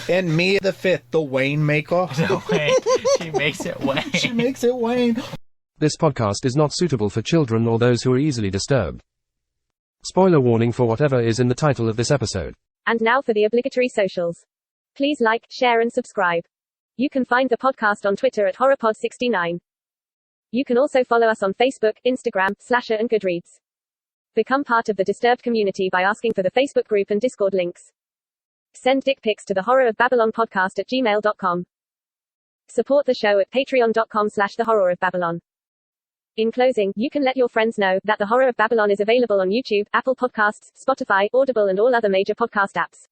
And Mia the Fifth, the Wayne maker. No, Wayne. She makes it Wayne. She makes it Wayne. This podcast is not suitable for children or those who are easily disturbed. Spoiler warning for whatever is in the title of this episode. And now for the obligatory socials. Please like, share and subscribe. You can find the podcast on Twitter at HorrorPod69. You can also follow us on Facebook, Instagram, Slasher and Goodreads. Become part of the Disturbed community by asking for the Facebook group and Discord links. Send dick pics to the horrorofbabylonpodcast@gmail.com. Support the show at patreon.com/thehorrorofbabylon. In closing, you can let your friends know that The Horror of Babylon is available on YouTube, Apple Podcasts, Spotify, Audible and all other major podcast apps.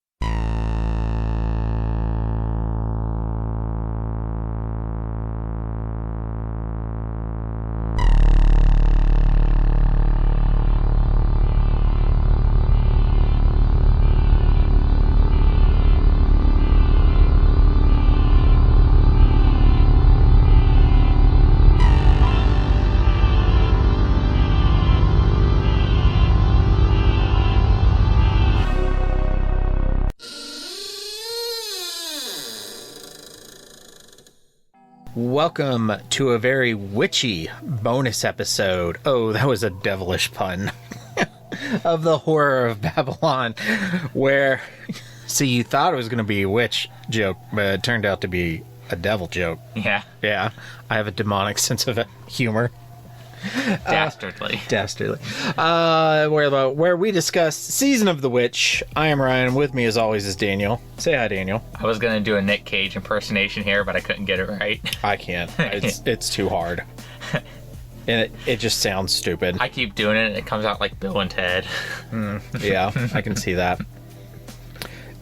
Welcome to a very witchy bonus episode. Oh, that was a devilish pun. Of The Horror of Babylon, where, see, you thought it was going to be a witch joke, but it turned out to be a devil joke. Yeah. Yeah, I have a demonic sense of humor. Dastardly. Where we discuss Season of the Witch. I am Ryan. With me, as always, is Daniel. Say hi, Daniel. I was going to do a Nick Cage impersonation here, but I couldn't get it right. I can't. It's too hard. And it just sounds stupid. I keep doing it, and it comes out like Bill and Ted. Yeah, I can see that.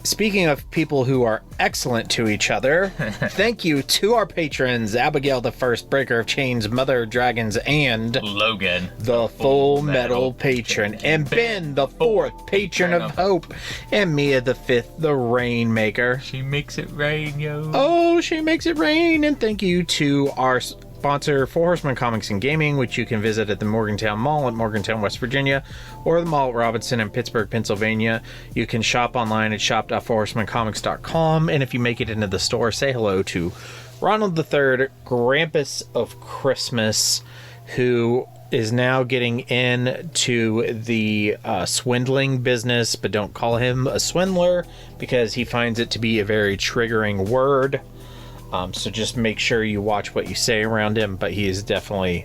Speaking of people who are excellent to each other, thank you to our patrons, Abigail the First, Breaker of Chains, Mother of Dragons, and Logan, the Full Metal Patron, and Ben, the Fourth Patron of Hope, and Mia the Fifth, the Rainmaker. She makes it rain, yo. Oh, she makes it rain. And thank you to our sponsor for Horsemen Comics and Gaming, which you can visit at the Morgantown Mall at Morgantown, West Virginia, or the Mall at Robinson in Pittsburgh, Pennsylvania. You can shop online at shop.forhorsemancomics.com, and if you make it into the store, say hello to Ronald III, Grampus of Christmas, who is now getting into the swindling business, but don't call him a swindler because he finds it to be a very triggering word. So just make sure you watch what you say around him, but he is definitely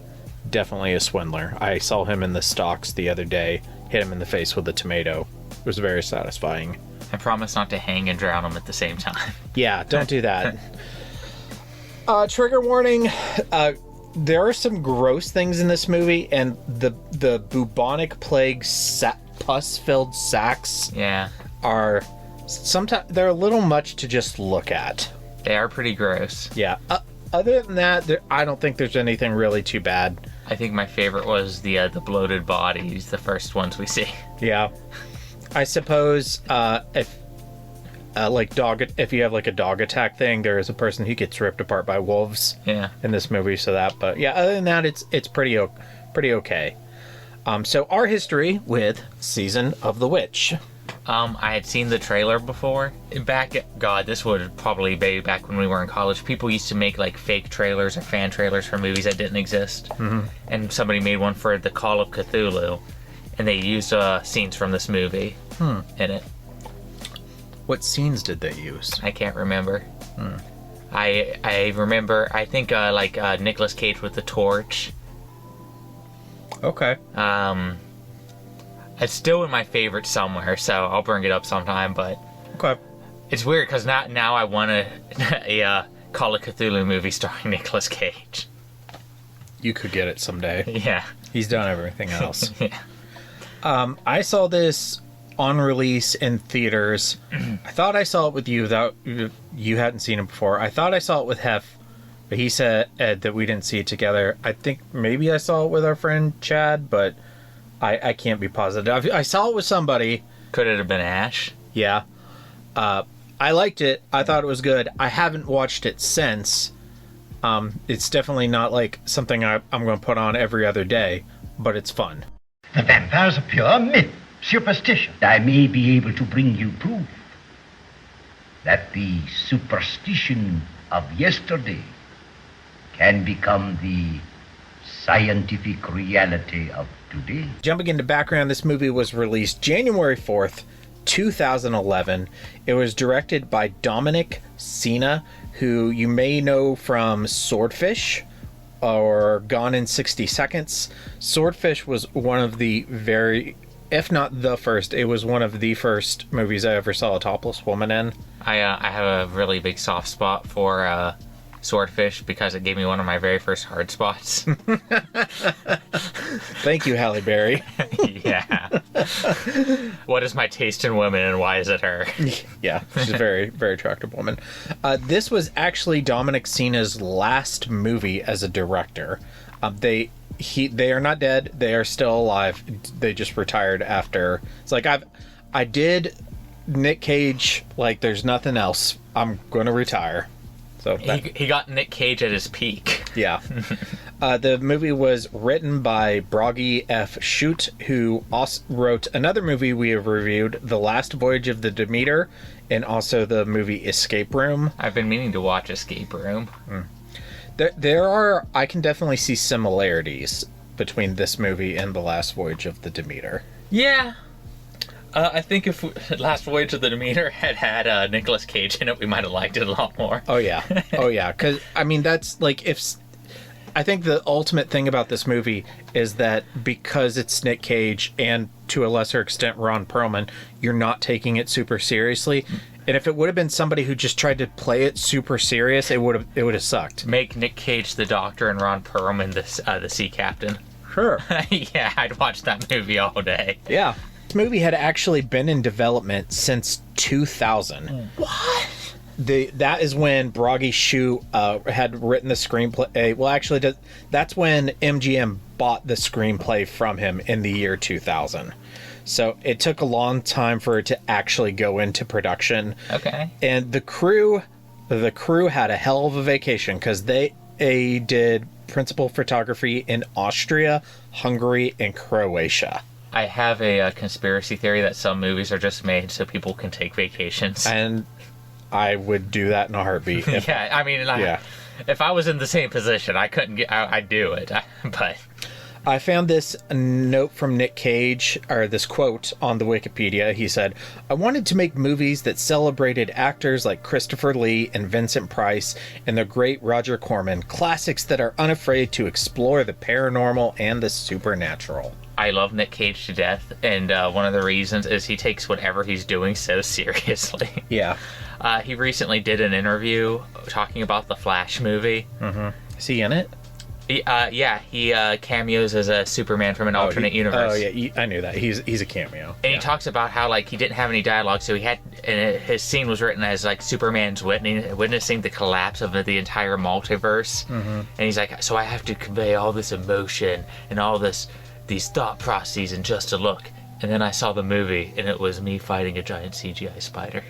a swindler. I saw him in the stocks the other day, hit him in the face with a tomato. It was very satisfying. I promise not to hang and drown him at the same time. Yeah, don't do that. Trigger warning, there are some gross things in this movie, and the bubonic plague pus-filled sacks are sometimes they're a little much to just look at. They are pretty gross. Yeah. Other than that, I don't think there's anything really too bad. I think my favorite was the bloated bodies, the first ones we see. Yeah. I suppose if you have like a dog attack thing, there is a person who gets ripped apart by wolves. Yeah. In this movie, but yeah, other than that, it's pretty okay. So our history with Season of the Witch. I had seen the trailer before. This would probably be back when we were in college. People used to make like fake trailers or fan trailers for movies that didn't exist. Mm-hmm. And somebody made one for The Call of Cthulhu, and they used scenes from this movie in it. What scenes did they use? I can't remember. I remember, I think Nicolas Cage with the torch. Okay. It's still in my favorites somewhere, so I'll bring it up sometime, but... Okay. It's weird, because now I want a Call of Cthulhu movie starring Nicolas Cage. You could get it someday. Yeah. He's done everything else. Yeah. I saw this on release in theaters. I thought I saw it with you without... You hadn't seen it before. I thought I saw it with Hef, but he said that we didn't see it together. I think maybe I saw it with our friend Chad, but... I can't be positive. I saw it with somebody. Could it have been Ash? Yeah. I liked it. I thought it was good. I haven't watched it since. It's definitely not like something I'm going to put on every other day, but it's fun. The vampire's a pure myth, superstition. I may be able to bring you proof. that the superstition of yesterday can become the scientific reality of today. Jumping into background, this movie was released January 4th, 2011. It was directed by Dominic Sena, who you may know from Swordfish or Gone in 60 Seconds. Swordfish was one of the if not the first, it was one of the first movies I ever saw a topless woman in. I have a really big soft spot for Swordfish because it gave me one of my very first hard spots. Thank you, Halle Berry. Yeah. What is my taste in women and why is it her? Yeah, she's a very, very attractive woman. This was actually Dominic Sena's last movie as a director. They are not dead. They are still alive. They just retired after. It's like I did Nick Cage. Like there's nothing else. I'm going to retire. So he got Nick Cage at his peak. Yeah. The movie was written by Bragi F. Shute, who also wrote another movie we have reviewed, The Last Voyage of the Demeter, and also the movie Escape Room. I've been meaning to watch Escape Room. I can definitely see similarities between this movie and The Last Voyage of the Demeter. Yeah. I think if Last Voyage of the Demeter had Nicolas Cage in it, we might have liked it a lot more. Oh, yeah. Oh, yeah. Because, I mean, that's like I think the ultimate thing about this movie is that because it's Nick Cage and to a lesser extent Ron Perlman, you're not taking it super seriously. And if it would have been somebody who just tried to play it super serious, it would have sucked. Make Nick Cage the doctor and Ron Perlman the sea captain. Sure. Yeah, I'd watch that movie all day. Yeah. This movie had actually been in development since 2000. What? That is when Bragi Shute had written the screenplay. Well, actually, that's when MGM bought the screenplay from him in the year 2000. So it took a long time for it to actually go into production. Okay. And the crew had a hell of a vacation because they did principal photography in Austria, Hungary, and Croatia. I have a conspiracy theory that some movies are just made so people can take vacations. And I would do that in a heartbeat. Yeah, I mean, if I was in the same position, I'd do it. But I found this note from Nick Cage, or this quote on the Wikipedia. He said, "I wanted to make movies that celebrated actors like Christopher Lee and Vincent Price and the great Roger Corman, classics that are unafraid to explore the paranormal and the supernatural." I love Nick Cage to death, and one of the reasons is he takes whatever he's doing so seriously. Yeah. He recently did an interview talking about the Flash movie. Mm-hmm. Is he in it? He cameos as a Superman from an alternate universe. Oh, yeah, I knew that. He's a cameo. And he talks about how, like, he didn't have any dialogue, so his scene was written as, like, Superman's witnessing the collapse of the entire multiverse. Mm-hmm. And he's like, so I have to convey all this emotion and all these thought processes in just a look. And then I saw the movie, and it was me fighting a giant CGI spider.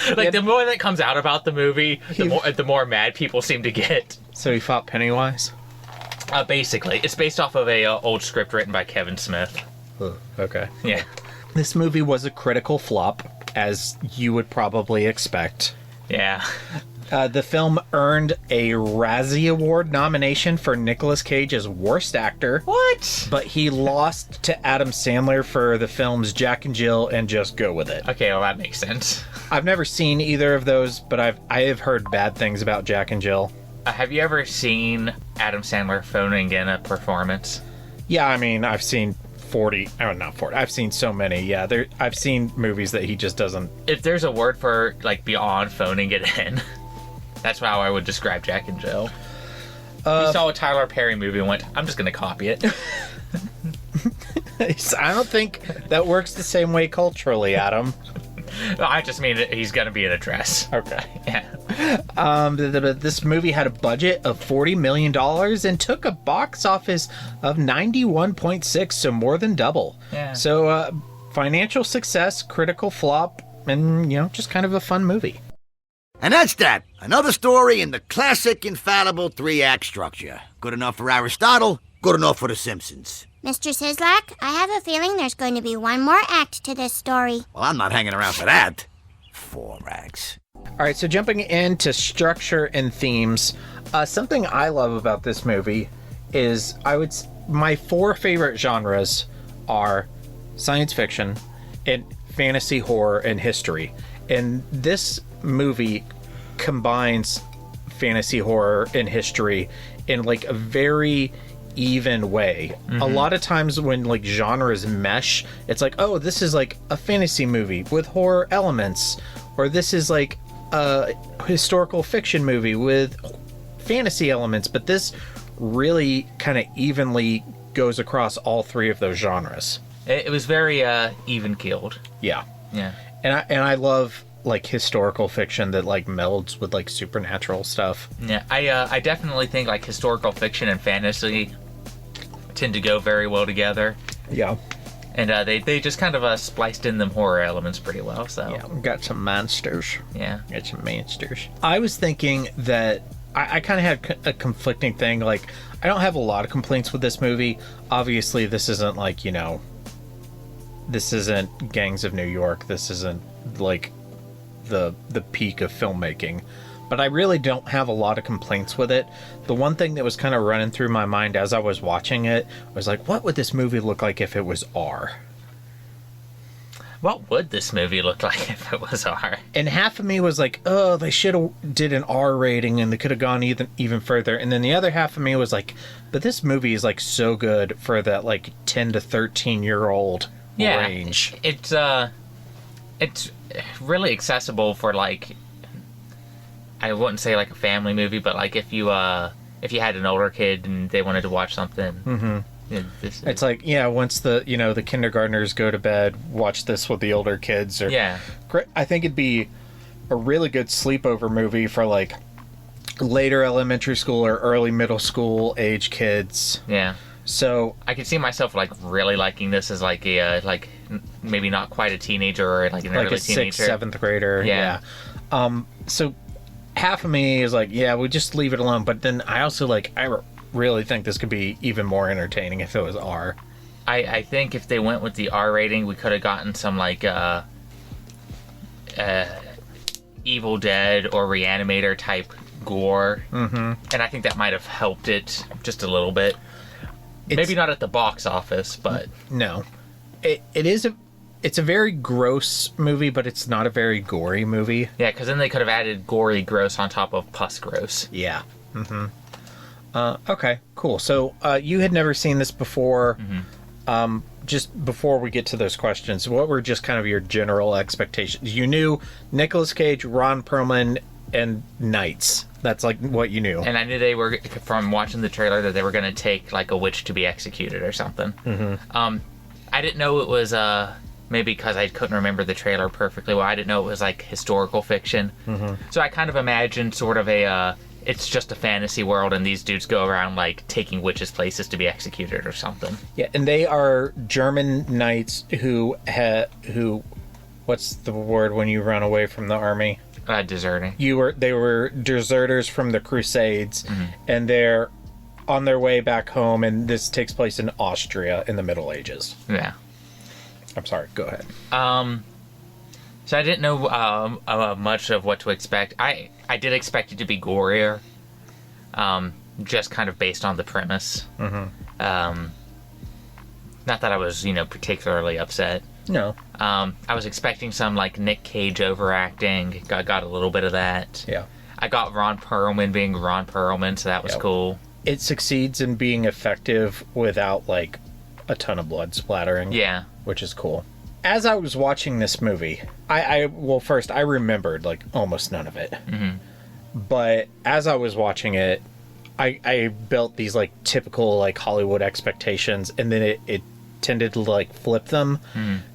The more that comes out about the movie, the more mad people seem to get. So he fought Pennywise? Basically. It's based off of a old script written by Kevin Smith. Oh, okay. Yeah. This movie was a critical flop, as you would probably expect. Yeah. The film earned a Razzie Award nomination for Nicolas Cage as Worst Actor. What? But he lost to Adam Sandler for the films Jack and Jill and Just Go With It. Okay, well, that makes sense. I've never seen either of those, but I have heard bad things about Jack and Jill. Have you ever seen Adam Sandler phoning in a performance? Yeah, I mean, I've seen 40. Oh, not 40. I've seen so many. Yeah, I've seen movies that he just doesn't. If there's a word for, like, beyond phoning it in, that's how I would describe Jack and Jill. He saw a Tyler Perry movie and went, I'm just going to copy it. I don't think that works the same way culturally, Adam. I just mean he's going to be in a dress. Okay. Yeah. This movie had a budget of $40 million and took a box office of 91.6, so more than double. Yeah. So financial success, critical flop, and, just kind of a fun movie. And that's that. Another story in the classic, infallible three-act structure. Good enough for Aristotle, good enough for The Simpsons. Mr. Sislak, I have a feeling there's going to be one more act to this story. Well, I'm not hanging around for that. 4 acts. All right, so jumping into structure and themes, something I love about this movie is my 4 favorite genres are science fiction and fantasy, horror, and history. And this movie combines fantasy, horror, and history in like a very even way. A lot of times when like genres mesh, it's like, oh, this is like a fantasy movie with horror elements, or this is like a historical fiction movie with fantasy elements, but this really kind of evenly goes across all 3 of those genres. It was very even keeled. Yeah. Yeah. And I love like historical fiction that like melds with like supernatural stuff. Yeah, I definitely think like historical fiction and fantasy tend to go very well together. Yeah. And they just kind of spliced in them horror elements pretty well. So Yeah, we got some monsters. Yeah. Got some monsters. I was thinking that I kind of had a conflicting thing. Like, I don't have a lot of complaints with this movie. Obviously, this isn't like, you know, this isn't Gangs of New York. This isn't like the peak of filmmaking. But I really don't have a lot of complaints with it. The one thing that was kind of running through my mind as I was watching it was like, what would this movie look like if it was R? What would this movie look like if it was R? And half of me was like, oh, they should have did an R rating and they could have gone even further. And then the other half of me was like, but this movie is like so good for that like 10 to 13-year-old range. It's really accessible for like, I wouldn't say like a family movie, but like if you had an older kid and they wanted to watch something, it's like, yeah, once the kindergartners go to bed, watch this with the older kids. Or yeah, I think it'd be a really good sleepover movie for like later elementary school or early middle school age kids. Yeah. So I could see myself like really liking this as like a like maybe not quite a teenager or like an like early a teenager, 6th, 7th grader. Yeah. So half of me is like, yeah, we'll just leave it alone. But then I also like, I really think this could be even more entertaining if it was R. I think if they went with the R rating, we could have gotten some like Evil Dead or Reanimator type gore, and I think that might have helped it just a little bit. Maybe not at the box office, but no, it's a very gross movie, but it's not a very gory movie. Yeah, because then they could have added gory gross on top of pus gross. Yeah. Okay, cool. So you had never seen this before. Just before we get to those questions, what were just kind of your general expectations? You knew Nicolas Cage, Ron Perlman, and knights. That's like what you knew. And I knew they were, from watching the trailer, that they were going to take like a witch to be executed or something. I didn't know it was maybe because I couldn't remember the trailer perfectly well. I didn't know it was like historical fiction. So I kind of imagined sort of it's just a fantasy world and these dudes go around like taking witches' places to be executed or something. Yeah, and they are German knights who what's the word when you run away from the army? Deserting. They were deserters from the Crusades, and they're on their way back home, and this takes place in Austria in the Middle Ages. Yeah. I'm sorry, go ahead. So I didn't know much of what to expect. I did expect it to be gorier, just kind of based on the premise. Not that I was, particularly upset. No. I was expecting some like Nick Cage overacting. Got a little bit of that. Yeah. I got Ron Perlman being Ron Perlman, so that was cool. It succeeds in being effective without like a ton of blood splattering. Yeah. Which is cool. As I was watching this movie, I remembered like almost none of it. But as I was watching it, I built these like typical like Hollywood expectations, and then it tended to like flip them,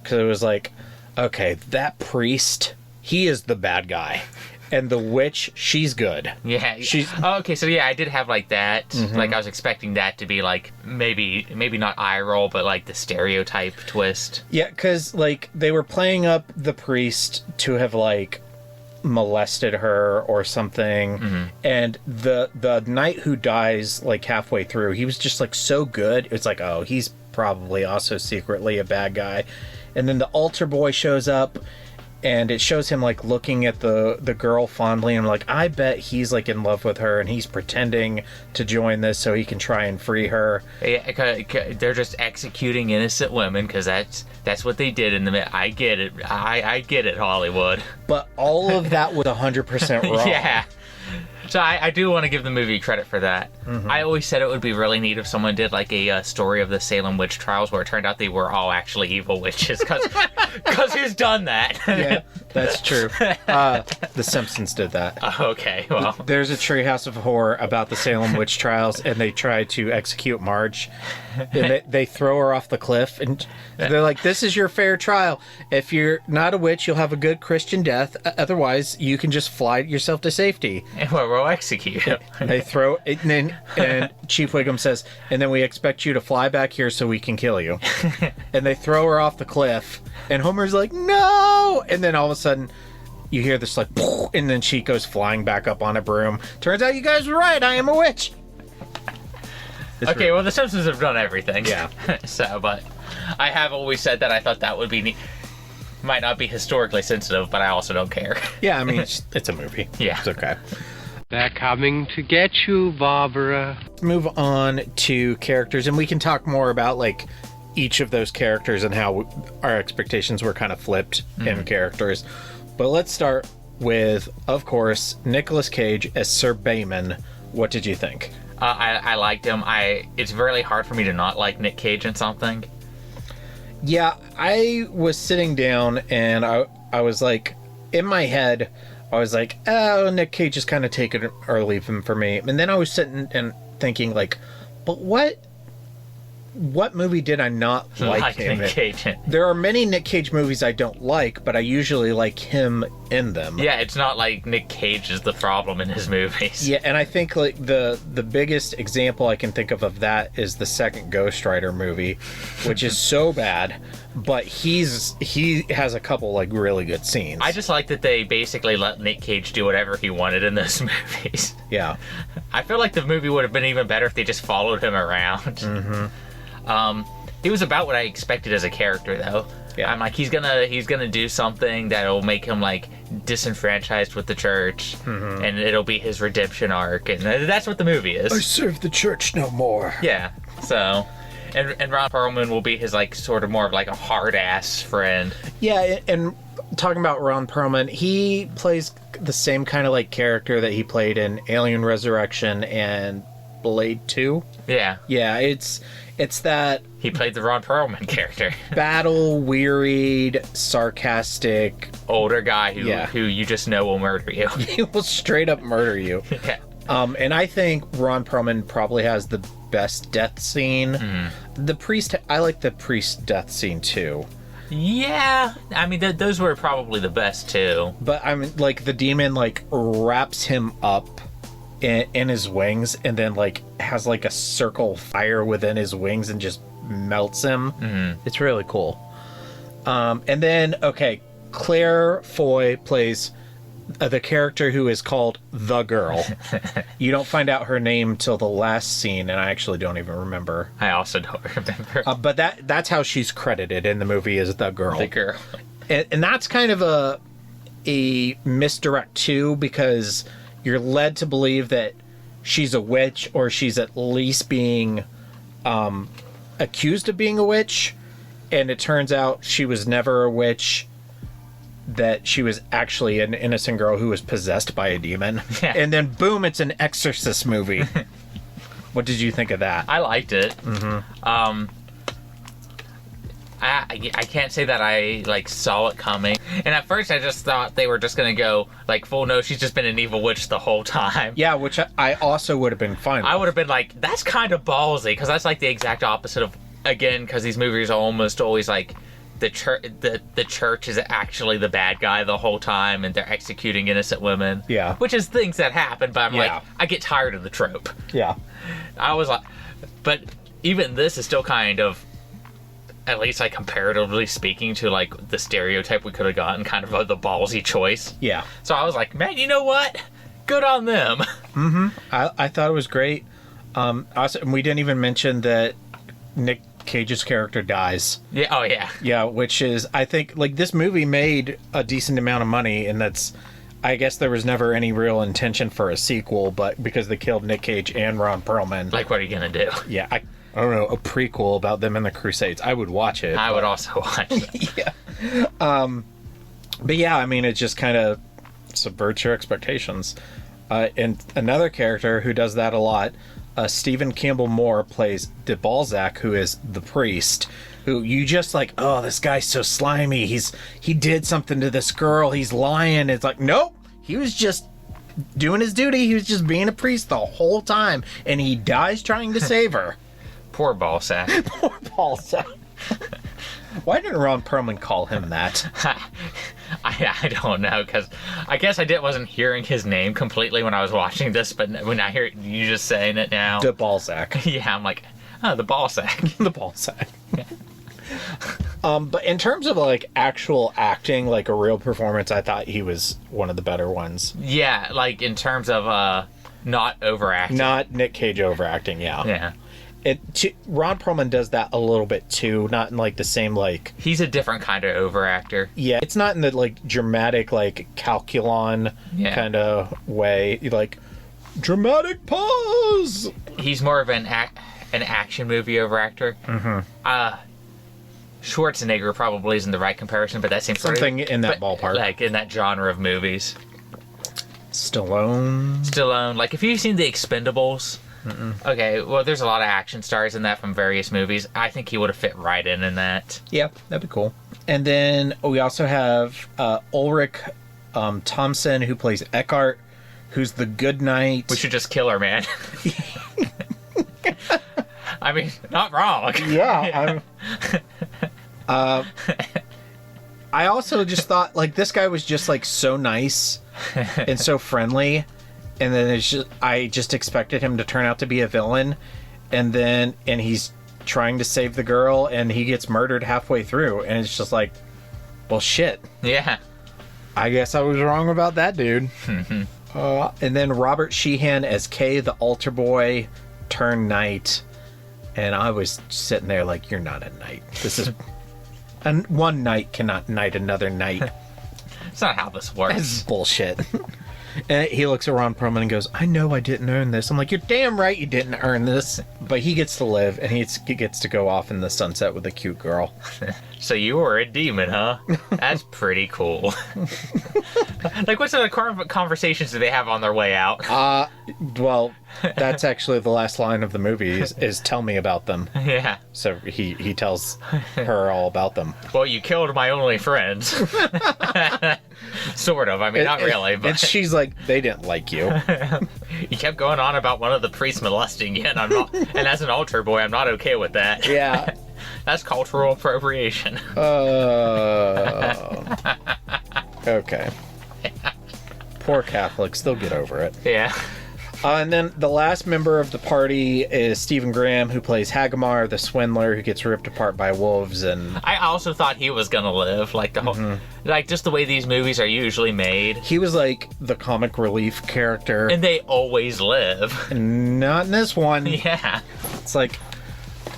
because it was like, okay, that priest, he is the bad guy, and the witch, she's good. Yeah. Okay, so yeah, I did have like that. Like I was expecting that to be like maybe not eye roll, but like the stereotype twist. Yeah, because like they were playing up the priest to have like molested her or something, and the knight who dies like halfway through, he was just like so good. It's like, oh, he's probably also secretly a bad guy. And then the altar boy shows up, and it shows him like looking at the girl fondly, and I'm like, I bet he's like in love with her and he's pretending to join this so he can try and free her. Yeah, they're just executing innocent women because that's what they did in the. I get it. I get it, Hollywood. But all of that was 100% wrong. Yeah. So I do want to give the movie credit for that. Mm-hmm. I always said it would be really neat if someone did like a story of the Salem witch trials where it turned out they were all actually evil witches. Because who's done that? Yeah, that's true. The Simpsons did that. Okay, well. There's a Treehouse of Horror about the Salem witch trials, and they try to execute Marge. And they throw her off the cliff, and they're like, this is your fair trial. If you're not a witch, you'll have a good Christian death. Otherwise, you can just fly yourself to safety. And we'll execute you. They throw it, and Chief Wiggum says, and then we expect you to fly back here so we can kill you. And they throw her off the cliff, and Homer's like, no! And then all of a sudden, you hear this like, and then she goes flying back up on a broom. Turns out you guys were right, I am a witch. Okay, well, the Simpsons have done everything. Yeah. But I have always said that I thought that would be neat. Might not be historically sensitive, but I also don't care. Yeah, I mean, it's a movie. Yeah. It's okay. They're coming to get you, Barbara. Move on to characters, and we can talk more about, like, each of those characters and how our expectations were kind of flipped in characters. But let's start with, of course, Nicolas Cage as Sir Bayman. What did you think? I liked him. It's really hard for me to not like Nick Cage in something. Yeah, I was sitting down and I was like, in my head, I was like, oh, Nick Cage is kind of take it or leave him for me. And then I was sitting and thinking, like, but what movie did I not like him Nick Cage in? There are many Nick Cage movies I don't like, but I usually like him in them. Yeah, it's not like Nick Cage is the problem in his movies. Yeah, and I think like the biggest example I can think of that is the second Ghost Rider movie, which is so bad, but he has a couple like really good scenes. I just like that they basically let Nick Cage do whatever he wanted in those movies. Yeah. I feel like the movie would have been even better if they just followed him around. Mm-hmm. It was about what I expected as a character, though. Yeah. I'm like, he's gonna do something that'll make him like disenfranchised with the church, and it'll be his redemption arc, and that's what the movie is. I serve the church no more. Yeah. So, and Ron Perlman will be his like sort of more of like a hard ass friend. Yeah, and talking about Ron Perlman, he plays the same kind of like character that he played in Alien Resurrection and Blade 2. Yeah. Yeah, it's that he played the Ron Perlman character. Battle-wearied, sarcastic older guy who you just know will murder you. He will straight up murder you. Yeah. And I think Ron Perlman probably has the best death scene. The priest, I like the priest death scene too. Yeah, I mean those were probably the best too. But I mean, like the demon like wraps him up in his wings, and then like has like a circle of fire within his wings and just melts him. It's really cool. And then Claire Foy plays the character who is called the girl. You don't find out her name till the last scene, and I actually don't even remember. I also don't remember. But that's how she's credited in the movie, as the girl. The girl. And that's kind of a misdirect too, because you're led to believe that she's a witch, or she's at least being accused of being a witch, and it turns out she was never a witch, that she was actually an innocent girl who was possessed by a demon. Yeah. And then boom, it's an Exorcist movie. What did you think of that? I liked it. I can't say that I like saw it coming, and at first I just thought they were just gonna go like full no, she's just been an evil witch the whole time. Yeah, which I also would have been fine with. I would have been like, that's kind of ballsy, because that's like the exact opposite of, again, because these movies are almost always like the church is actually the bad guy the whole time, and they're executing innocent women. Yeah, which is things that happen, but I'm like, I get tired of the trope. Yeah, I was like, but even this is still kind of, at least like comparatively speaking to like the stereotype we could have gotten, kind of the ballsy choice. Yeah. So I was like, man, you know what? Good on them. I thought it was great. Also, we didn't even mention that Nick Cage's character dies. Yeah. Oh yeah. Yeah, which is, I think, like, this movie made a decent amount of money, and that's, I guess there was never any real intention for a sequel, but because they killed Nick Cage and Ron Perlman. Like, what are you gonna do? Yeah, I don't know, a prequel about them in the Crusades. I would watch it. I would also watch it. Yeah. But yeah, I mean, it just kind of subverts your expectations. And another character who does that a lot, Stephen Campbell Moore plays de Balzac, who is the priest, who you just like, oh, this guy's so slimy. He did something to this girl. He's lying. It's like, nope. He was just doing his duty. He was just being a priest the whole time. And he dies trying to save her. Poor Balzac. Poor Balzac. Why didn't Ron Perlman call him that? I don't know, because I guess wasn't hearing his name completely when I was watching this, but when I hear you just saying it now... De Balzac. Yeah, I'm like, oh, the Balzac. The Balzac. But in terms of, like, actual acting, like a real performance, I thought he was one of the better ones. Yeah, like, in terms of not overacting. Not Nick Cage overacting, yeah. Yeah. Ron Perlman does that a little bit too, not in like the same like... He's a different kind of overactor. Yeah, it's not in the like dramatic like calculon kind of way. Like, dramatic pause! He's more of an action movie overactor. Mm-hmm. Schwarzenegger probably isn't the right comparison, but that seems... Something in that ballpark. Like in that genre of movies. Stallone. Like, if you've seen The Expendables... Mm-mm. Okay, well, there's a lot of action stars in that from various movies. I think he would have fit right in that. Yeah, that'd be cool. And then we also have Ulrich Thompson, who plays Eckhart, who's the good knight. We should just kill her, man. I mean, not wrong. Yeah. I also just thought, like, this guy was just, like, so nice and so friendly. And then I just expected him to turn out to be a villain, and he's trying to save the girl, and he gets murdered halfway through, and it's just like, well, shit. Yeah. I guess I was wrong about that dude. And then Robert Sheehan as Kay, the altar boy turned knight, and I was sitting there like, you're not a knight. This is... and one knight cannot knight another knight. That's not how this works. That's bullshit. And he looks at Ron Perlman and goes, I know I didn't earn this. I'm like, you're damn right you didn't earn this. But he gets to live, and he gets to go off in the sunset with a cute girl. So you were a demon, huh? That's pretty cool. Like, what sort of conversations do they have on their way out? Well, that's actually the last line of the movie is tell me about them. Yeah. So he tells her all about them. Well, you killed my only friends. Sort of. I mean, not really. But and she's like, they didn't like you. You kept going on about one of the priests molesting you, and I'm not. And as an altar boy, I'm not okay with that. Yeah. That's cultural appropriation. Okay. Poor Catholics. They'll get over it. Yeah. And then the last member of the party is Stephen Graham, who plays Hagamar, the swindler who gets ripped apart by wolves. And I also thought he was gonna live, like the whole, like just the way these movies are usually made. He was like the comic relief character, and they always live. Not in this one. Yeah, it's like,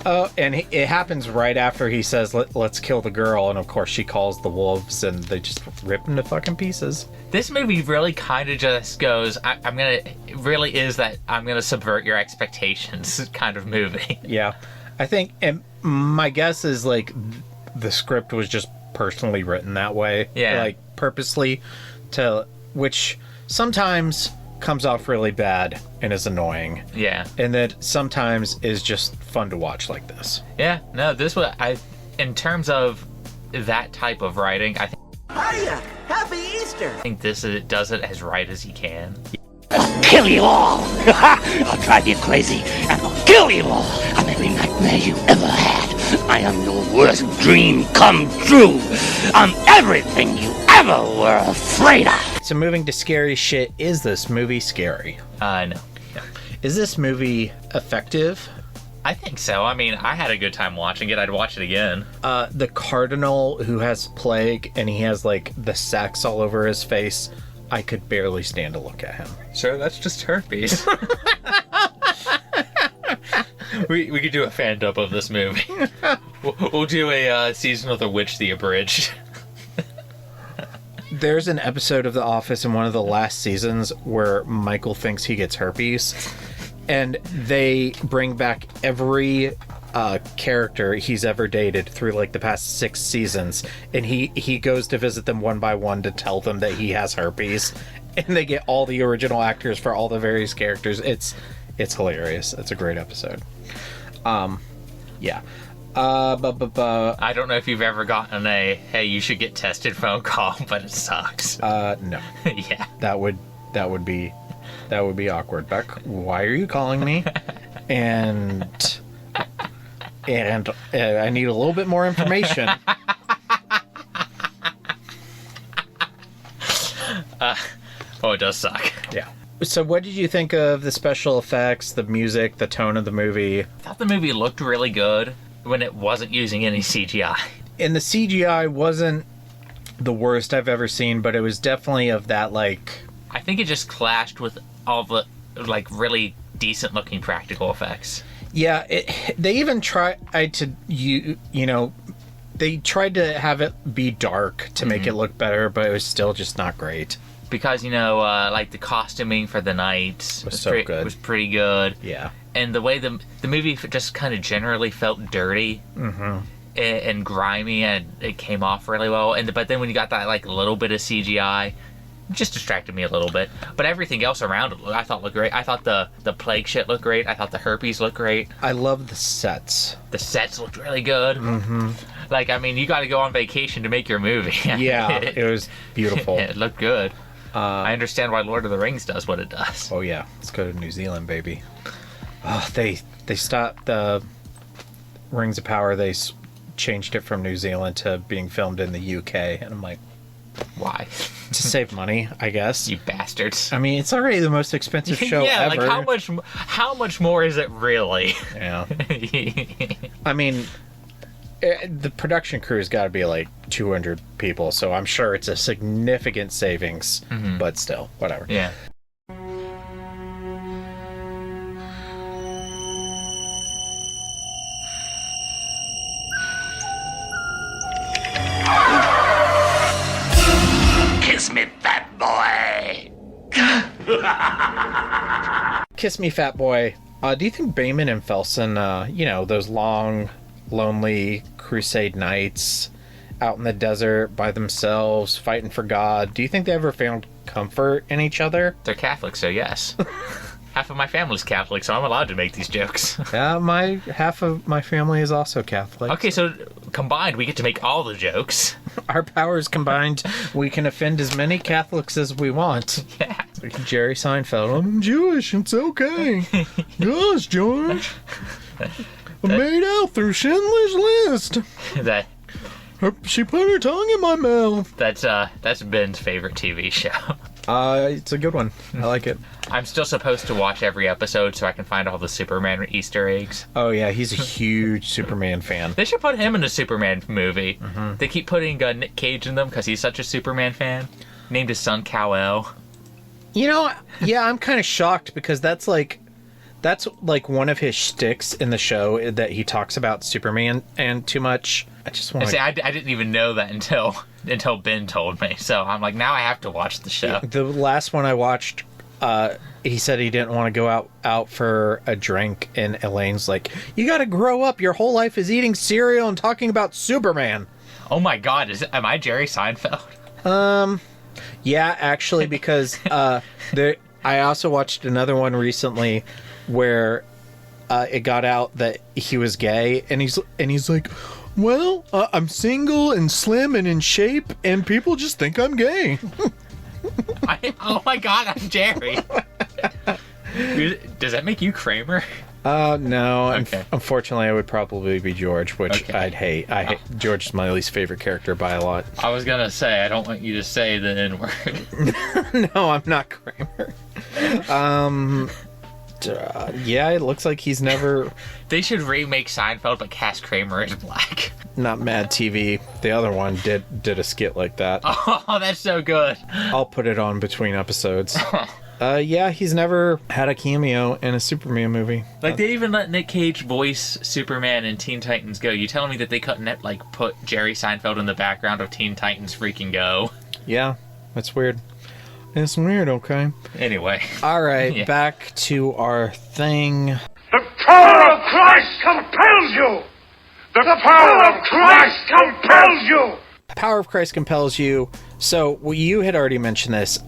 oh, and it happens right after he says, "Let's kill the girl," and of course she calls the wolves, and they just rip him to fucking pieces. This movie really kind of just goes, I'm gonna subvert your expectations kind of movie. Yeah. I think, and my guess is like the script was just personally written that way. Yeah. Like purposely which sometimes comes off really bad and is annoying. Yeah. And that sometimes is just fun to watch like this. Yeah. No, this was, in terms of that type of writing, I think. Hiya! Happy Easter! I think this does it as right as he can. I'll kill you all! I'll drive you crazy, and I'll kill you all! I'm every nightmare you ever had. I am your worst dream come true. I'm everything you ever were afraid of. So moving to scary shit, is this movie scary? No. Is this movie effective? I think so. I mean, I had a good time watching it. I'd watch it again. The cardinal who has plague and he has like the sacks all over his face, I could barely stand to look at him. Sure, that's just herpes. We could do a fan dub of this movie. We'll do a season of The Witch, the Abridged. There's an episode of The Office in one of the last seasons where Michael thinks he gets herpes, and they bring back every character he's ever dated through like the past 6 seasons, and he goes to visit them one by one to tell them that he has herpes, and they get all the original actors for all the various characters. It's hilarious. It's a great episode. Yeah. I don't know if you've ever gotten a "hey, you should get tested" phone call, but it sucks. No. Yeah. That would be awkward. Beck, why are you calling me? And I need a little bit more information. It does suck. Yeah. So what did you think of the special effects, the music, the tone of the movie? I thought the movie looked really good when it wasn't using any CGI. And the CGI wasn't the worst I've ever seen, but it was definitely of that, like... I think it just clashed with all the, like, really decent-looking practical effects. Yeah, they even tried to, they tried to have it be dark to make it look better, but it was still just not great. Because, like, the costuming for the night was so good. Was pretty good. Yeah. And the way the movie just kind of generally felt dirty and grimy, and it came off really well. But then when you got that, like, little bit of CGI, it just distracted me a little bit. But everything else around it, I thought looked great. I thought the plague shit looked great. I thought the herpes looked great. I love the sets. The sets looked really good. Like, I mean, you got to go on vacation to make your movie. Yeah, it was beautiful. It looked good. I understand why Lord of the Rings does what it does. Oh yeah, let's go to New Zealand, baby. Oh, they stopped the Rings of Power. They changed it from New Zealand to being filmed in the UK, and I'm like, why? To save money, I guess. You bastards. I mean, it's already the most expensive show ever. Like how much more is it really? Yeah. I mean, the production crew's got to be like 200 people, so I'm sure it's a significant savings, but still, whatever. Yeah. Kiss me, fat boy. Kiss me, fat boy. Do you think Bayman and Felsen, those long, lonely crusade nights out in the desert by themselves, fighting for God, do you think they ever found comfort in each other? They're Catholic, so yes. Half of my family's Catholic, so I'm allowed to make these jokes. Yeah, half of my family is also Catholic. Okay, so combined, we get to make all the jokes. Our powers combined, we can offend as many Catholics as we want. Yeah. Like Jerry Seinfeld, I'm Jewish, it's okay. Gosh, George. I made out through Schindler's List. She put her tongue in my mouth. That's Ben's favorite TV show. It's a good one. I like it. I'm still supposed to watch every episode so I can find all the Superman Easter eggs. Oh yeah, he's a huge Superman fan. They should put him in a Superman movie. They keep putting Nick Cage in them because he's such a Superman fan. Named his son Kal-El. Yeah, I'm kind of shocked because that's like one of his shticks in the show, that he talks about Superman and too much. I just want to... I didn't even know that until Ben told me. So I'm like, now I have to watch the show. Yeah, the last one I watched, he said he didn't want to go out for a drink, and Elaine's like, you got to grow up. Your whole life is eating cereal and talking about Superman. Oh my God, am I Jerry Seinfeld? Yeah, actually, because I also watched another one recently where it got out that he was gay, and he's like, well, I'm single and slim and in shape, and people just think I'm gay. Oh my God, I'm Jerry. Does that make you Kramer? No. Okay. Unfortunately, I would probably be George, which okay. I'd hate. George is my least favorite character by a lot. I was gonna say, I don't want you to say the N-word. No, I'm not Kramer. Yeah, it looks like he's never... They should remake Seinfeld, but cast Kramer as black. Not Mad TV. The other one did a skit like that. Oh, that's so good. I'll put it on between episodes. Yeah, he's never had a cameo in a Superman movie. Like, they even let Nick Cage voice Superman in Teen Titans Go. You telling me that they couldn't, like, put Jerry Seinfeld in the background of Teen Titans freaking Go? Yeah, that's weird. It's weird, okay. Anyway. All right, back to our thing. The power of Christ compels you! The power of Christ compels you! The power of Christ compels you. So, well, you had already mentioned this.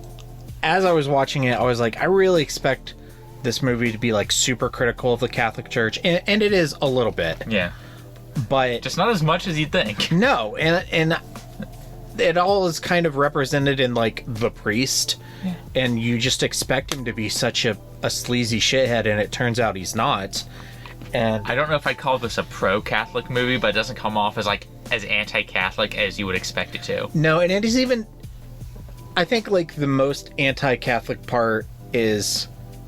As I was watching it, I was like, I really expect this movie to be, like, super critical of the Catholic Church. And it is a little bit. Yeah. But... just not as much as you'd think. No, and it all is kind of represented in, like, the priest. Yeah. And you just expect him to be such a sleazy shithead, and it turns out he's not. And I don't know if I'd call this a pro-Catholic movie, but it doesn't come off as, like, as anti-Catholic as you would expect it to. No, and it is even... I think, like, the most anti-Catholic part is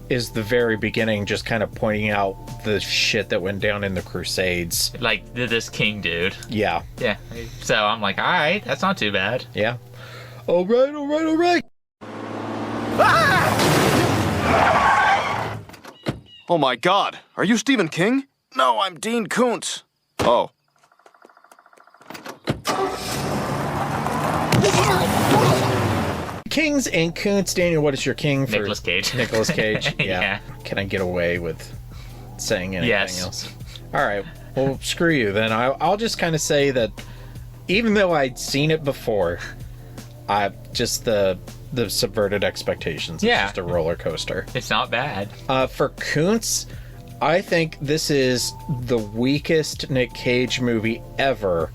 the very beginning, just kind of pointing out the shit that went down in the Crusades. Like, this king dude. Yeah. Yeah. So I'm like, all right, that's not too bad. Yeah. All right. Oh my God, are you Stephen King? No, I'm Dean Koontz. Oh. Kings and Koontz. Daniel, what is your king for? Nicolas Cage. Nicolas Cage, yeah. Yeah. Can I get away with saying anything else? All right, well, screw you then. I'll just kind of say that even though I'd seen it before, just the subverted expectations. It's just a roller coaster. It's not bad. For Koontz, I think this is the weakest Nick Cage movie ever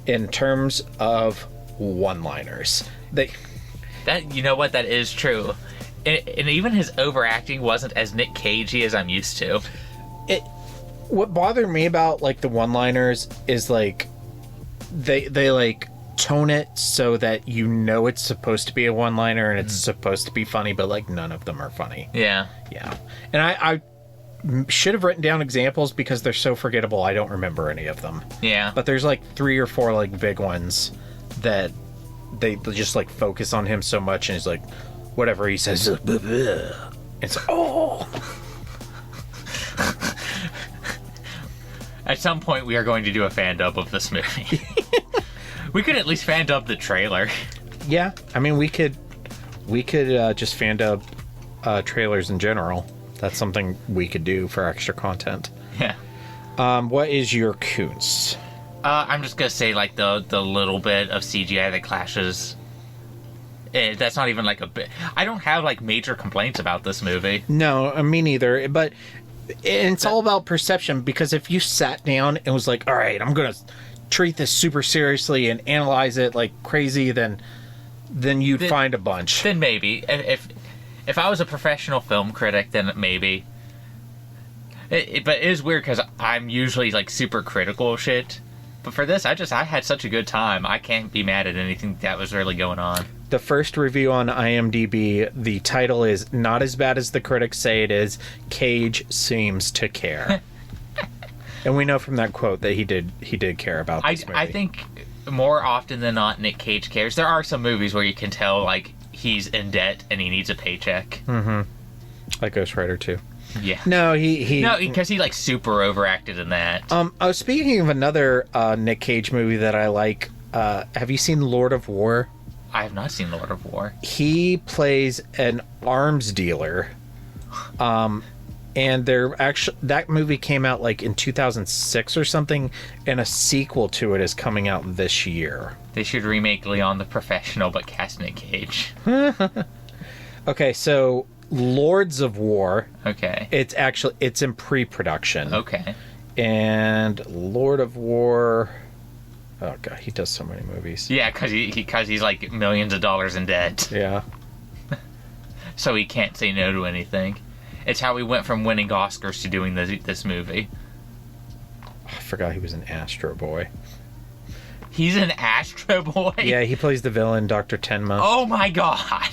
in terms of one-liners. That, you know what, that is true. And even his overacting wasn't as Nick Cagey as I'm used to. What bothered me about, like, the one-liners is, like, they like tone it so that you know it's supposed to be a one-liner and it's supposed to be funny, but, like, none of them are funny. Yeah. And I should have written down examples because they're so forgettable. I don't remember any of them. Yeah. But there's, like, 3 or 4, like, big ones that they just, like, focus on him so much, and he's like, whatever he says, it's like, oh. At some point, we are going to do a fan dub of this movie. We could at least fan dub the trailer. Yeah, I mean, we could just fan dub trailers in general. That's something we could do for extra content. Yeah. What is your Koontz? I'm just gonna say, like, the little bit of CGI that clashes. That's not even, like, a bit. I don't have, like, major complaints about this movie. No, me neither. But it's all about perception, because if you sat down and was like, all right, I'm gonna treat this super seriously and analyze it like crazy, then you'd find a bunch. Then maybe. If I was a professional film critic, then maybe. But it is weird because I'm usually, like, super critical of shit. But for this, I had such a good time. I can't be mad at anything that was really going on. The first review on IMDb, the title is "Not as bad as the critics say it is. Cage seems to care." And we know from that quote that he did care about this movie. I think more often than not, Nick Cage cares. There are some movies where you can tell, like, he's in debt and he needs a paycheck. Mm-hmm. Like Ghost Rider 2. Yeah. No, because he like super overacted in that. I was speaking of another Nick Cage movie that I like. Have you seen Lord of War? I have not seen Lord of War. He plays an arms dealer. And that movie came out, like, in 2006 or something, and a sequel to it is coming out this year. They should remake Leon the Professional, but cast Nick Cage. Okay, so Lords of War. Okay. It's in pre-production. Okay. And Lord of War. Oh god, he does so many movies. Yeah, because he's like millions of dollars in debt. Yeah. So he can't say no to anything. It's how he went from winning Oscars to doing this movie. I forgot he was an Astro Boy. He's an Astro Boy? Yeah, he plays the villain, Dr. Tenma. Oh my god!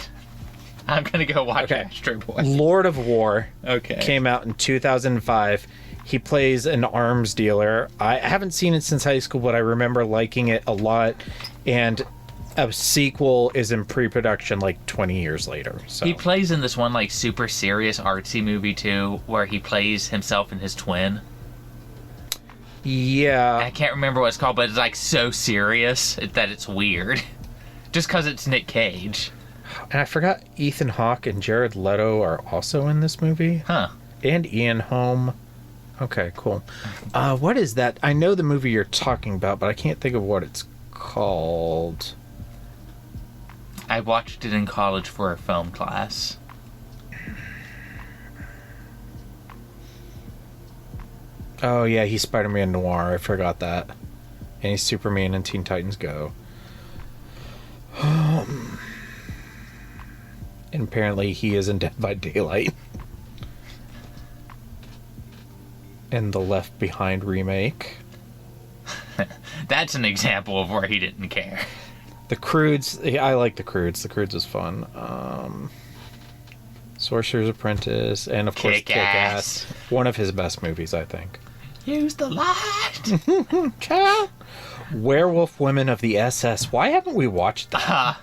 I'm gonna go watch Astro Boy. Lord of War Okay. came out in 2005. He plays an arms dealer. I haven't seen it since high school, but I remember liking it a lot. And a sequel is in pre-production like 20 years later. So he plays in this one like super serious artsy movie too, where he plays himself and his twin. Yeah, I can't remember what it's called, but it's like so serious that it's weird. Just because it's Nick Cage. And I forgot Ethan Hawke and Jared Leto are also in this movie. Huh. And Ian Holm. Okay, cool. What is that? I know the movie you're talking about, but I can't think of what it's called. I watched it in college for a film class. Oh, yeah, he's Spider-Man Noir. I forgot that. And he's Superman in Teen Titans Go. And apparently he is in Dead by Daylight. And the Left Behind remake. That's an example of where he didn't care. The Croods. I like The Croods. The Croods is fun. Sorcerer's Apprentice. And, of course, Kick-Ass. One of his best movies, I think. Use the light! Cat. Werewolf Women of the SS. Why haven't we watched that?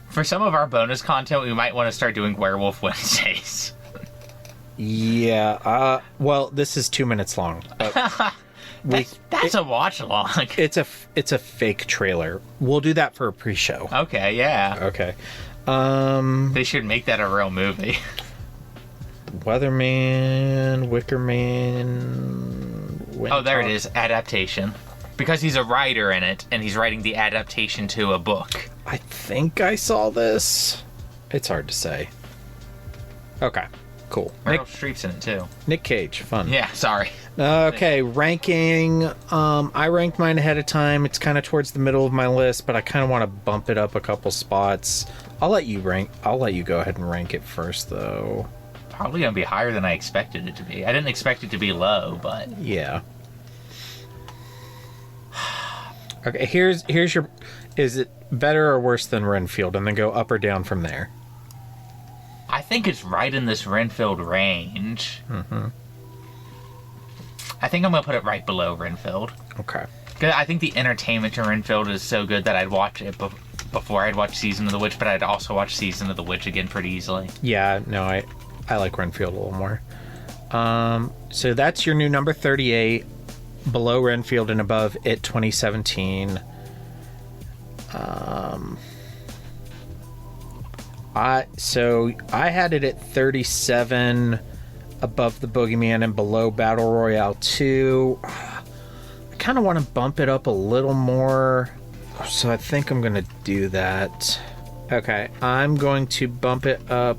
For some of our bonus content, we might want to start doing Werewolf Wednesdays. Yeah. Well, this is 2 minutes long. That's a watch along. It's a fake trailer. We'll do that for a pre-show. Okay, yeah. Okay. They should make that a real movie. Weatherman, Wicker Man. Oh, there it is. Adaptation. Because he's a writer in it, and he's writing the adaptation to a book. I think I saw this. It's hard to say. Okay, cool. Meryl Streep's in it, too. Nick Cage, fun. Yeah, sorry. Okay, ranking. I ranked mine ahead of time. It's kind of towards the middle of my list, but I kind of want to bump it up a couple spots. I'll let you go ahead and rank it first, though. Probably going to be higher than I expected it to be. I didn't expect it to be low, but... Yeah. Okay, here's your... Is it better or worse than Renfield? And then go up or down from there. I think it's right in this Renfield range. Mm-hmm. I think I'm going to put it right below Renfield. Okay. Because I think the entertainment to Renfield is so good that I'd watch it before I'd watch Season of the Witch, but I'd also watch Season of the Witch again pretty easily. Yeah, no, I like Renfield a little more. So that's your new number 38, below Renfield and above It 2017. I had it at 37, above The Boogeyman and below Battle Royale 2. I kind of want to bump it up a little more, so I think I'm going to do that. Okay, I'm going to bump it up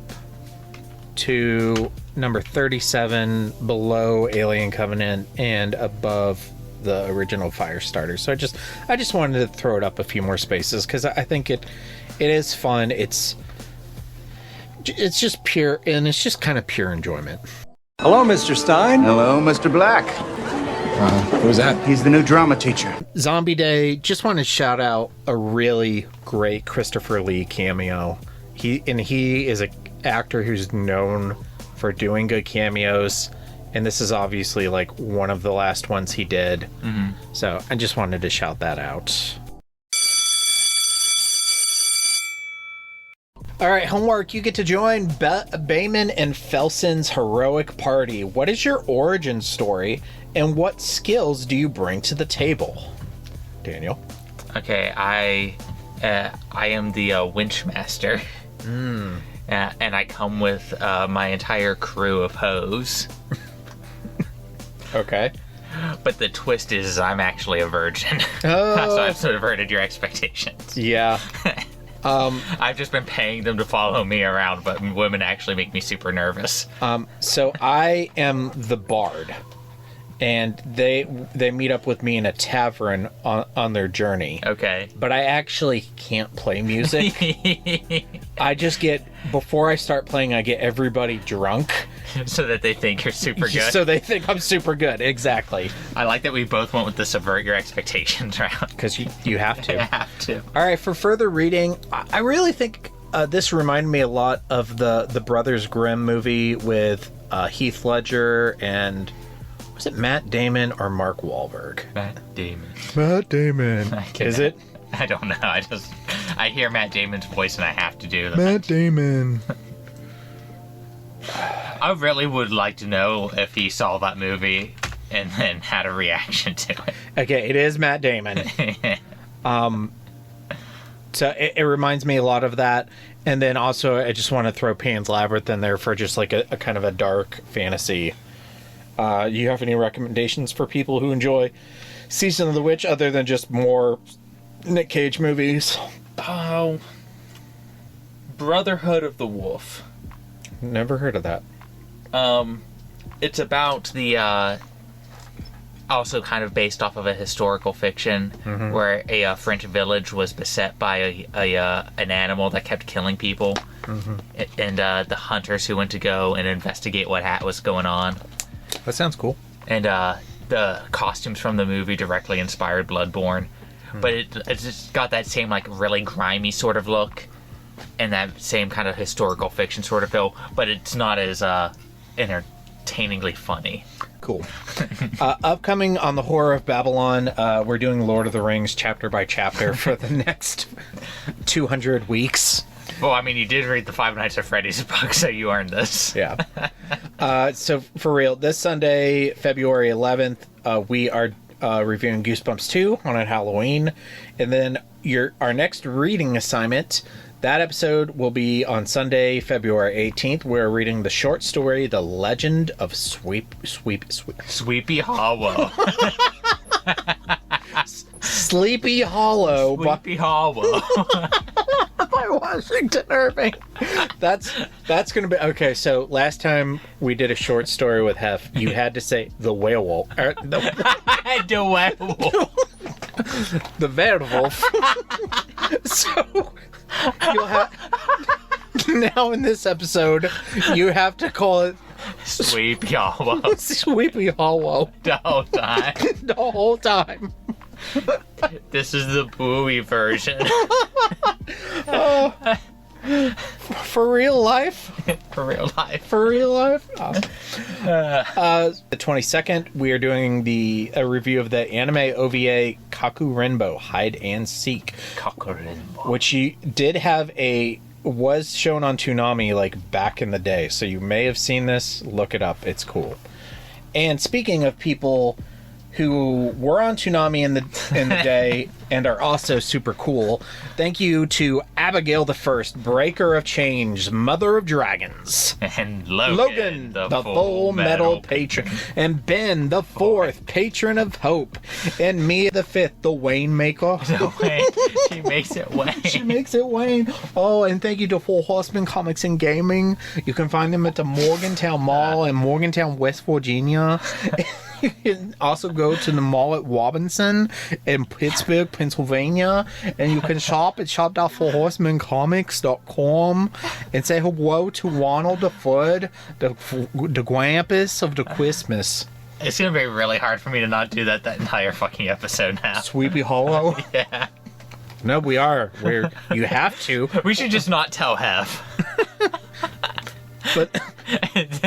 to number 37, below Alien Covenant and above the original Firestarter. So I just wanted to throw it up a few more spaces because I think it is fun. It's just pure, and it's just kind of pure enjoyment. Hello, Mr. Stein. Hello, Mr. Black. Who's that? He's the new drama teacher. Zombie Day, just want to shout out a really great Christopher Lee cameo. He is an actor who's known for doing good cameos, and this is obviously like one of the last ones he did. Mm-hmm. So I just wanted to shout that out. All right, homework. You get to join Bayman and Felson's heroic party. What is your origin story, and what skills do you bring to the table? Daniel. Okay, I am the winch master. And I come with my entire crew of hoes. Okay. But the twist is I'm actually a virgin. Oh. So I've subverted your expectations. Yeah. I've just been paying them to follow me around, but women actually make me super nervous. So I am the bard, and they meet up with me in a tavern on their journey. Okay. But I actually can't play music. I just before I start playing, I get everybody drunk. So that they think you're super good. So they think I'm super good, exactly. I like that we both went with the subvert your expectations round. Because you have to. You have to. All right, for further reading, I really think this reminded me a lot of the Brothers Grimm movie with Heath Ledger and Was it Matt Damon or Mark Wahlberg? Matt Damon. Matt Damon. Is it? I don't know. I hear Matt Damon's voice and I have to do that. Matt Damon. I really would like to know if he saw that movie and then had a reaction to it. Okay, it is Matt Damon. So it reminds me a lot of that. And then also, I just want to throw Pan's Labyrinth in there for just like a kind of a dark fantasy. You have any recommendations for people who enjoy Season of the Witch other than just more Nick Cage movies? Oh, Brotherhood of the Wolf. Never heard of that. It's about the also kind of based off of a historical fiction where a French village was beset by an animal that kept killing people, and the hunters who went to go and investigate what was going on. That sounds cool. And the costumes from the movie directly inspired Bloodborne, but it's just got that same like really grimy sort of look and that same kind of historical fiction sort of feel, but it's not as entertainingly funny. Cool. Upcoming on the Horror of Babylon, we're doing Lord of the Rings chapter by chapter for the next 200 weeks. Well, I mean, you did read the Five Nights at Freddy's book, so you earned this. Yeah. So, for real, this Sunday, February 11th, we are reviewing Goosebumps 2 on Halloween. And then our next reading assignment, that episode will be on Sunday, February 18th. We're reading the short story, The Legend of Sleepy Hollow. Sleepy Hollow. Sleepy Hollow. By Washington Irving. That's going to be... Okay, so last time we did a short story with Hef, you had to say the werewolf. The werewolf. The werewolf. So... You'll have now in this episode, you have to call it Sleepy Hollow. Sleepy Hollow. The whole time. The whole time. This is the Bowie version. For real life? For real life. For real life? The 22nd, we are doing a review of the anime OVA Kaku Renbo, Hide and Seek. Kaku Renbo. Which was shown on Toonami like back in the day. So you may have seen this. Look it up. It's cool. And speaking of people who were on Toonami in the day and are also super cool, thank you to Abigail the First, Breaker of Change, Mother of Dragons, and Logan the Full Metal Patron, and Ben the Fourth, Patron of Hope, and me the Fifth, the Wayne Maker. She makes it Wayne. She makes it Wayne. Oh, and thank you to Four Horsemen Comics and Gaming. You can find them at the Morgantown Mall in Morgantown, West Virginia. You can also go to the mall at Robinson in Pittsburgh, Pennsylvania, and you can shop at shop.fourhorsemencomics.com and say hello to Ronald the Third, the Grampus of the Christmas. It's gonna be really hard for me to not do that entire fucking episode now. Sleepy Hollow? Yeah. No, we are. You have to. We should just not tell Hef. But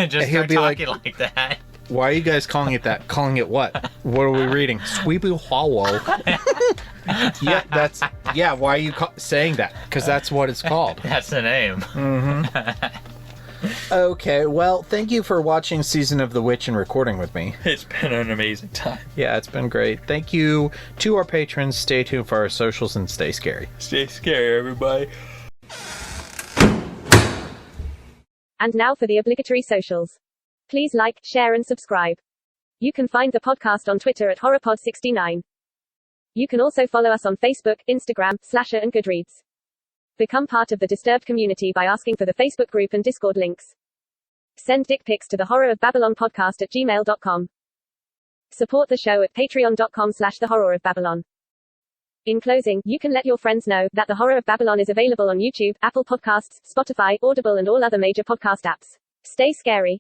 just he'll start be talking like that. Why are you guys calling it that? Calling it what? What are we reading? Sleepy Hollow. Yeah, why are you saying that? Because that's what it's called. That's the name. Okay, well, thank you for watching Season of the Witch and recording with me. It's been an amazing time. Yeah, it's been great. Thank you to our patrons. Stay tuned for our socials and stay scary. Stay scary, everybody. And now for the obligatory socials. Please like, share, and subscribe. You can find the podcast on Twitter at HorrorPod69. You can also follow us on Facebook, Instagram, Slasher, and Goodreads. Become part of the Disturbed community by asking for the Facebook group and Discord links. Send dick pics to the Horror of Babylon podcast at gmail.com. Support the show at patreon.com/the Horror of Babylon. In closing, you can let your friends know that the Horror of Babylon is available on YouTube, Apple Podcasts, Spotify, Audible, and all other major podcast apps. Stay scary.